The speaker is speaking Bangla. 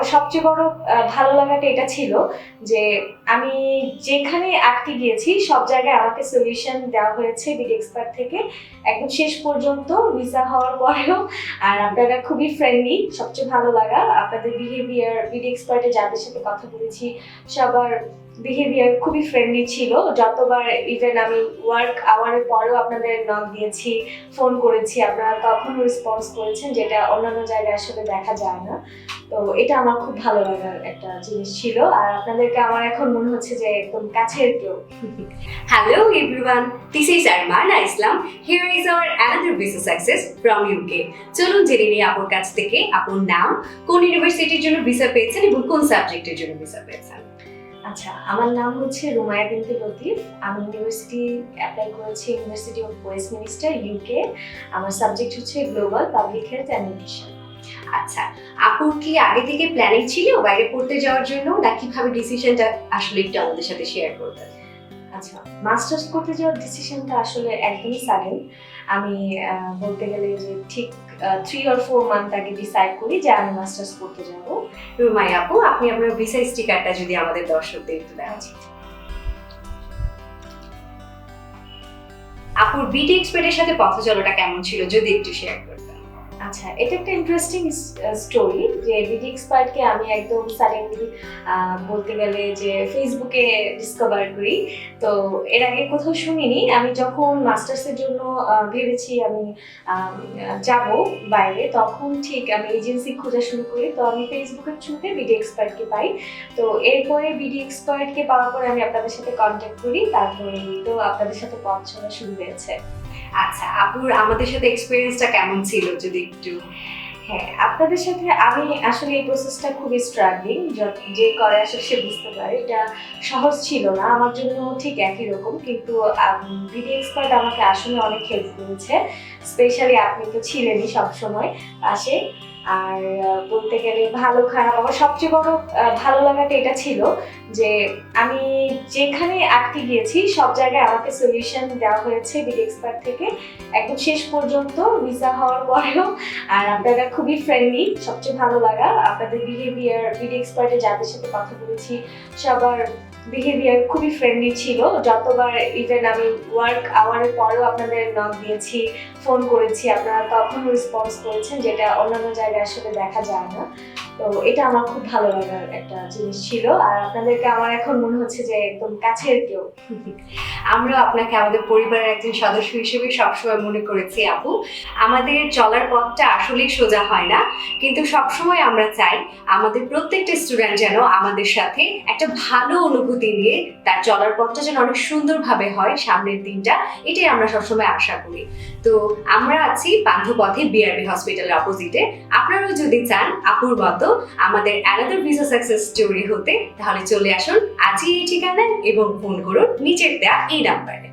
আমার সবচেয়ে বড় ভালো লাগাটা এটা ছিল যে আমি যেখানে আটকে গিয়েছি সব জায়গায় আমাকে সলিউশন দেওয়া হয়েছে বিডি এক্সপার্ট থেকে একদম শেষ পর্যন্ত ভিসা হওয়ার পরেও। আর আপনারা খুবই ফ্রেন্ডলি, সবচেয়ে ভালো লাগা আপনাদের বিহেভিয়ার। বিডি এক্সপার্টে যাদের সাথে কথা বলেছি সবার বিহেভিয়ার খুবই ফ্রেন্ডলি ছিল। যতবার ইভেন আমি ওয়ার্ক আওয়ারের পরেও আপনাদের নক দিয়েছি, ফোন করেছি, আপনারা তখন রেসপন্স করেছেন, যেটা অন্যান্য জায়গায় আসলে দেখা যায় না। তো এটা আমার খুব ভালো লাগার একটা জিনিস ছিল। আর আপনাদেরকে আমার এখন মনে হচ্ছে যে একদম কাছের কেউ। Hello everyone, this is Armana Islam. Here is our another visa success from UK. চলুন জেনে নিই আপুর কাছ থেকে আপুর নাম, কোন ইউনিভার্সিটির জন্য ভিসা পেয়েছেন এবং কোন সাবজেক্টের জন্য ভিসা পেয়েছেন। আচ্ছা, আমার নাম হচ্ছে রুমাইয়া বিনতে লতিফ। আমি ইউনিভার্সিটি অ্যাপ্লাই করেছি, ইউনিভার্সিটি অফ ওয়েস্টমিনিস্টার, ইউকে। আমার সাবজেক্ট হচ্ছে global public health and nutrition. আচ্ছা, আপুর কি আগে থেকে প্ল্যানিং ছিল বাইরে পড়তে যাওয়ার জন্য, না কিভাবে ডিসিশনটা আসলে একটু আমাদের সাথে শেয়ার করবেন? আচ্ছা, মাস্টার্স করতে যাওয়ার ডিসিশনটা আসলে একদমই সাডেন। আমি বলতে গেলে যে ঠিক 3 or 4 মান্থ আগে ডিসাইড করি যে আমি মাস্টার্স করতে যাব। রুমাইয়া আপু, আপনি আপনার ভিসা স্টিকারটা যদি আমাদের দর্শকদের একটু দেন। আপুর বিডি এক্সপার্টের সাথে পথ চলাটা কেমন ছিল যদি একটু শেয়ার করতেন। আচ্ছা, এটা একটা ইন্টারেস্টিং স্টোরি যে বিডি এক্সপার্টকে আমি একদম সাডেনলি বলতে গেলে যে ফেসবুকে ডিসকভার করি। তো এর আগে কোথাও শুনিনি। আমি যখন মাস্টার্সের জন্য ভেবেছি আমি যাব বাইরে, তখন ঠিক আমি এজেন্সি খোঁজা শুরু করি। তো আমি ফেসবুকের থ্রুতে বিডি এক্সপার্টকে পাই। তো এরপরে বিডি এক্সপার্টকে পাওয়ার পরে আমি আপনাদের সাথে কন্ট্যাক্ট করি, তারপরে তো আপনাদের সাথে পথ চলা শুরু হয়েছে। আচ্ছা, আপুর আমাদের সাথে এক্সপেরিয়েন্সটা কেমন ছিল যদি একটু। হ্যাঁ, আপনাদের সাথে আমি আসলে এই প্রসেসটা খুবই স্ট্রাগলিং। যে করে আসলে সে বুঝতে পারে এটা সহজ ছিল না আমার জন্য, ঠিক একই রকম। কিন্তু বিডি এক্সপার্ট আমাকে আসলে অনেক হেল্প করেছে। স্পেশালি আপনি তো ছিলেনই সবসময় পাশে। আর বলতে গেলে ভালো খারাপ আমার সবচেয়ে বড় ভালো লাগাটা এটা ছিল যে আমি যেখানে আটকে গিয়েছি সব জায়গায় আমাকে সলিউশন দেওয়া হয়েছে বিডি এক্সপার্ট থেকে একদম শেষ পর্যন্ত ভিসা হওয়ার পরেও। আর আপনারা খুবই ফ্রেন্ডলি, সবচেয়ে ভালো লাগা আপনাদের বিহেভিয়ার। বিডি এক্সপার্টে যাদের সাথে কথা বলেছি সবার বিহেভিয়ার খুবই ফ্রেন্ডলি ছিল। যতবার ইভেন আমি ওয়ার্ক আওয়ারের পরেও আপনাদের নক দিয়েছি, ফোন করেছি, আপনারা তখন রেসপন্স করেছেন, যেটা অন্যান্য জায়গায় আসলে দেখা যায় না। তো এটা আমার খুব ভালো লাগার একটা জিনিস ছিল। আর আপনাদেরকে আমার এখন মনে হচ্ছে যে একদম কাছের কেউ। আমরা আপনাকে আমাদের পরিবারের একজন সদস্য হিসেবে সবসময় মনে করেছি আপু। আমাদের চলার পথটা আসলেই সোজা হয় না, কিন্তু সবসময় আমরা চাই আমাদের প্রত্যেকটা স্টুডেন্ট যেন আমাদের সাথে একটা ভালো অনুভূতি নিয়ে তার চলার পথটা যেন অনেক সুন্দরভাবে হয় সামনের দিনটা, এটাই আমরা সবসময় আশা করি। তো আমরা আছি পান্থপথে বিআরবি হসপিটালের অপোজিটে। আপনারাও যদি চান আপুর মতো আমাদের অ্যানাদার ভিসা সাকসেস স্টোরি হতে, তাহলে চলে আসুন আজই এই ঠিকানায় এবং ফোন করুন নিচের দেয়া এই নাম্বারে।